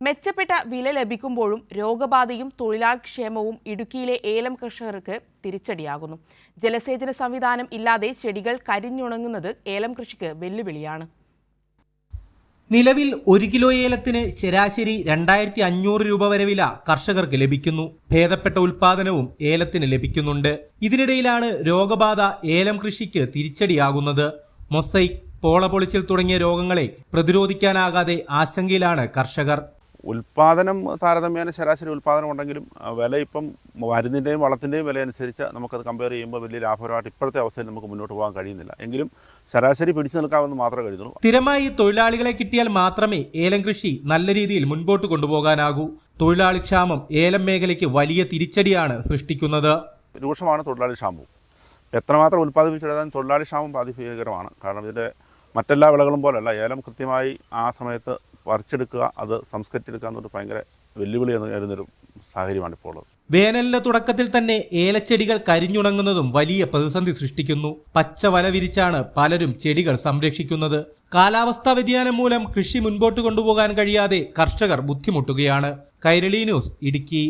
മെച്ചപ്പെട്ട വില ലഭിക്കുമ്പോഴും രോഗബാധയും തൊഴിലാളിക്ഷേമവും ഇടുക്കിയിലെ ഏലം കർഷകർക്ക് തിരിച്ചടിയാകുന്നു. ജലസേചന സംവിധാനം ഇല്ലാതെ ചെടികൾ കരിഞ്ഞുണങ്ങുന്നത് ഏലം കൃഷിക്ക് വെല്ലുവിളിയാണ്. നിലവിൽ 1 കിലോ ഏലത്തിന് ശരാശരി 2500 രൂപ വരെ വില കർഷകർക്ക് ലഭിക്കുന്നു. ഭേദപ്പെട്ട ഉൽപാദനവും ഏലത്തിന് ലഭിക്കുന്നുണ്ട്. ഇതിനിടയിലാണ് രോഗബാധ ഏലം കൃഷിക്ക് തിരിച്ചടിയാകുന്നത്. മൊസൈക്ക്, പോളപൊളിച്ചിൽ തുടങ്ങിയ രോഗങ്ങളെ പ്രതിരോധിക്കാനാകാതെ ആശങ്കയിലാണ് കർഷകർ. ഉൽപാദനം താരതമ്യേന ശരാശരി ഉൽപാദനം ഉണ്ടെങ്കിലും വില ഇപ്പം മരുന്നിൻ്റെയും വളത്തിൻ്റെയും വില അനുസരിച്ച് നമുക്കത് കമ്പയർ ചെയ്യുമ്പോൾ വലിയ ലാഭകരമായിട്ട് ഇപ്പോഴത്തെ അവസ്ഥയിൽ നമുക്ക് മുന്നോട്ട് പോകാൻ കഴിയുന്നില്ല. എങ്കിലും ശരാശരി പിടിച്ചു നിൽക്കാമെന്ന് മാത്രമേ കഴിയുന്നുള്ളൂ. സ്ഥിരമായി തൊഴിലാളികളെ കിട്ടിയാൽ മാത്രമേ ഏലം കൃഷി നല്ല രീതിയിൽ മുൻപോട്ട് കൊണ്ടുപോകാനാകൂ. തൊഴിലാളി ക്ഷാമം ഏലം മേഖലയ്ക്ക് വലിയ തിരിച്ചടിയാണ് സൃഷ്ടിക്കുന്നത്. രൂക്ഷമാണ് തൊഴിലാളി ക്ഷാമവും. എത്രമാത്രം ഉൽപ്പാദിപ്പിച്ചെടുത്താലും തൊഴിലാളി ക്ഷാമം ഭീകരമാണ്. കാരണം ഇതിൻ്റെ മറ്റെല്ലാ വിളകളും പോലല്ല, ഏലം കൃത്യമായി ആ സമയത്ത് പറിച്ചെടുക്കുക, അത് സംസ്കരിച്ചെടുക്കുക എന്നൊരു ഭയങ്കര വെല്ലുവിളി എന്നൊരു സാഹചര്യമാണ് ഇപ്പോൾ ഉള്ളത്. വേനലിന്റെ തുടക്കത്തിൽ തന്നെ ഏലച്ചെടികൾ കരിഞ്ഞുണങ്ങുന്നതും വലിയ പ്രതിസന്ധി സൃഷ്ടിക്കുന്നു. പച്ച വല വിരിച്ചാണ് പലരും ചെടികൾ സംരക്ഷിക്കുന്നത്. കാലാവസ്ഥാ വ്യതിയാനം മൂലം കൃഷി മുൻപോട്ട് കൊണ്ടുപോകാൻ കഴിയാതെ കർഷകർ ബുദ്ധിമുട്ടുകയാണ്. കൈരളി ന്യൂസ്, ഇടുക്കി.